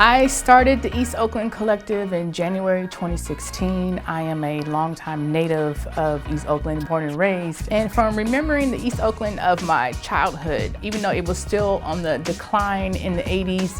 I started the East Oakland Collective in January 2016. I am a longtime native of East Oakland, born and raised. And from remembering the East Oakland of my childhood, even though it was still on the decline in the 80s,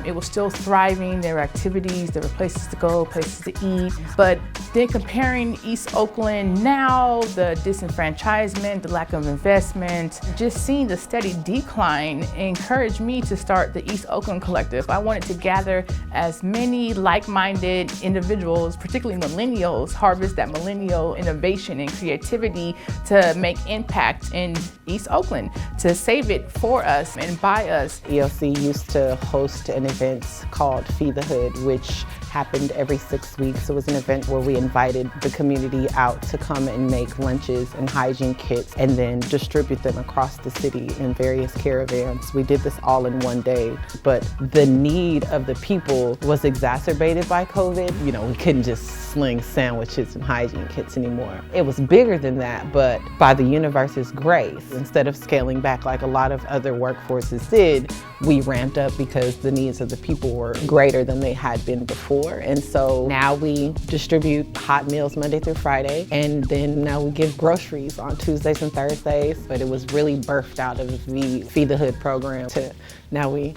it was still thriving. There were activities, there were places to go, places to eat. But then comparing East Oakland now, the disenfranchisement, the lack of investment, just seeing the steady decline encouraged me to start the East Oakland Collective. I wanted to gather as many like-minded individuals, particularly millennials, harvest that millennial innovation and creativity to make impact in East Oakland, to save it for us and by us. EOC used to host an event called Feed the Hood, which happened every 6 weeks. It was an event where we invited the community out to come and make lunches and hygiene kits and then distribute them across the city in various caravans. We did this all in one day, but the need of the people was exacerbated by COVID. You know, we couldn't just sling sandwiches and hygiene kits anymore. It was bigger than that, but by the universe's grace, instead of scaling back like a lot of other workforces did, we ramped up because the needs of the people were greater than they had been before. And so now we distribute hot meals Monday through Friday, and then now we give groceries on Tuesdays and Thursdays. But it was really birthed out of the Feed the Hood program to now we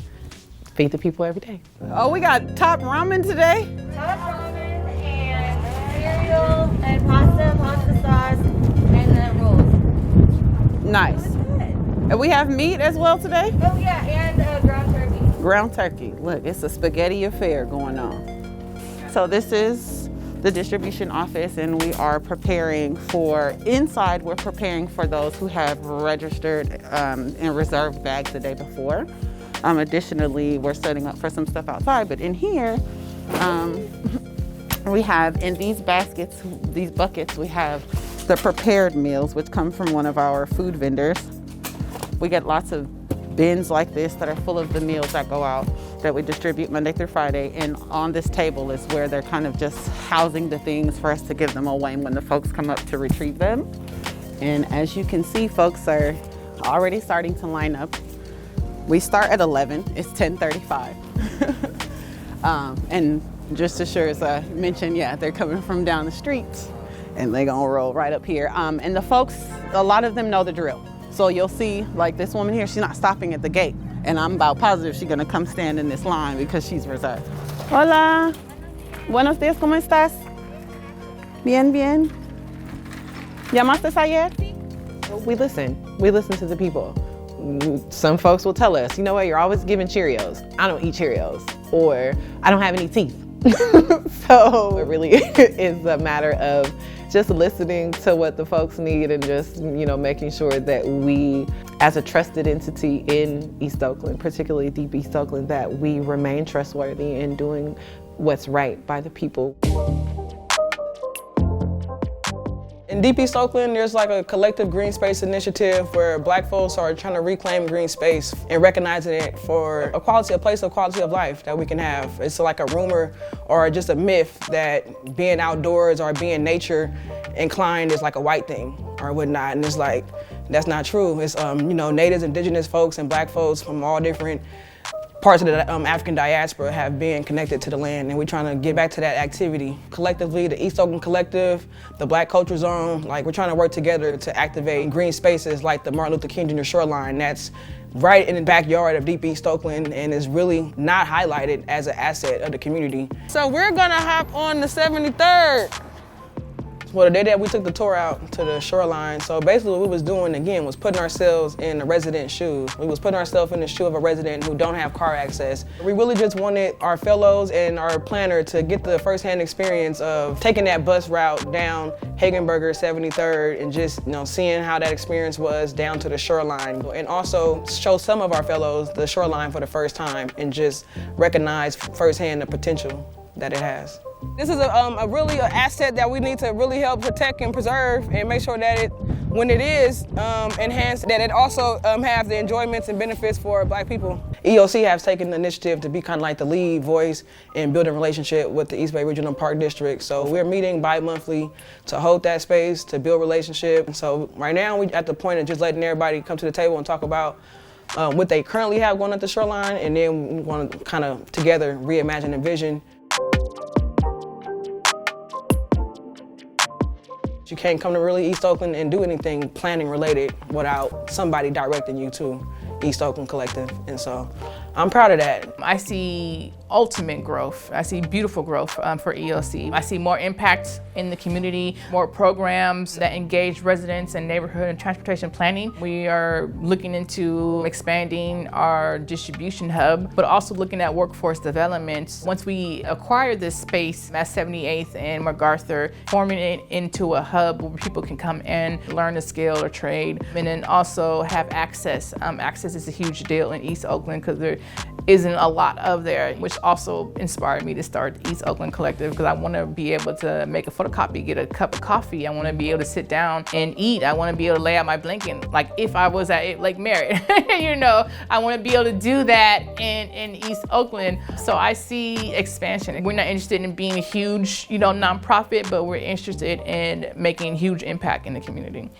feed the people every day. Oh, we got top ramen today? Top ramen and cereal and pasta sauce, and then rolls. Nice. And we have meat as well today? Oh yeah, and ground turkey. Ground turkey. Look, it's a spaghetti affair going on. So this is the distribution office, and we are preparing for, inside we're preparing for those who have registered and reserved bags the day before. Additionally, we're setting up for some stuff outside, but in here, we have in these baskets, these buckets, we have the prepared meals, which come from one of our food vendors. We get lots of bins like this that are full of the meals that go out that we distribute Monday through Friday. And on this table is where they're kind of just housing the things for us to give them away when the folks come up to retrieve them. And as you can see, folks are already starting to line up. We start at 11, it's 10:35. And just as sure as I mentioned, yeah, they're coming from down the street and they're gonna roll right up here. And the folks, a lot of them know the drill. So you'll see, like this woman here, she's not stopping at the gate. And I'm about positive she's gonna come stand in this line because she's reserved. Hola, buenos días, ¿cómo estás? Bien, bien. ¿Llamaste ayer? We listen to the people. Some folks will tell us, you know what, you're always giving Cheerios. I don't eat Cheerios, or I don't have any teeth. So it really is a matter of just listening to what the folks need and just, you know, making sure that we, as a trusted entity in East Oakland, particularly Deep East Oakland, that we remain trustworthy in doing what's right by the people. In Deep East Oakland, there's like a collective green space initiative where Black folks are trying to reclaim green space and recognizing it for a place of quality of life that we can have. It's like a rumor or just a myth that being outdoors or being nature inclined is like a white thing or whatnot. And it's like, that's not true. It's, you know, natives, indigenous folks, and Black folks from all different parts of the African diaspora have been connected to the land, and we're trying to get back to that activity. Collectively, the East Oakland Collective, the Black Culture Zone, like we're trying to work together to activate green spaces like the Martin Luther King Jr. shoreline that's right in the backyard of Deep East Oakland and is really not highlighted as an asset of the community. So we're gonna hop on the 73rd. Well, the day that we took the tour out to the shoreline, so basically what we was doing again was putting ourselves in the resident's shoes. We was putting ourselves in the shoe of a resident who don't have car access. We really just wanted our fellows and our planner to get the firsthand experience of taking that bus route down Hagenberger 73rd and just, you know, seeing how that experience was down to the shoreline, and also show some of our fellows the shoreline for the first time and just recognize firsthand the potential that it has. This is a really an asset that we need to really help protect and preserve and make sure that it, when it is enhanced, that it also have the enjoyments and benefits for Black people. EOC has taken the initiative to be kind of like the lead voice in building relationship with the East Bay Regional Park District. So we're meeting bi-monthly to hold that space, to build relationship. And so right now we're at the point of just letting everybody come to the table and talk about what they currently have going at the Shoreline, and then we want to kind of together reimagine and vision. You can't come to really East Oakland and do anything planning related without somebody directing you to East Oakland Collective, and so I'm proud of that. I see ultimate growth. I see beautiful growth for EOC. I see more impact in the community, more programs that engage residents and neighborhood and transportation planning. We are looking into expanding our distribution hub, but also looking at workforce development. Once we acquire this space at 78th and MacArthur, forming it into a hub where people can come in, learn a skill or trade, and then also have access. Access is a huge deal in East Oakland because there isn't a lot of there, which also inspired me to start East Oakland Collective, because I want to be able to make a photocopy, get a cup of coffee. I want to be able to sit down and eat. I want to be able to lay out my blanket like if I was at Lake Merritt. You know, I want to be able to do that in East Oakland. So I see expansion. We're not interested in being a huge, nonprofit, but we're interested in making huge impact in the community.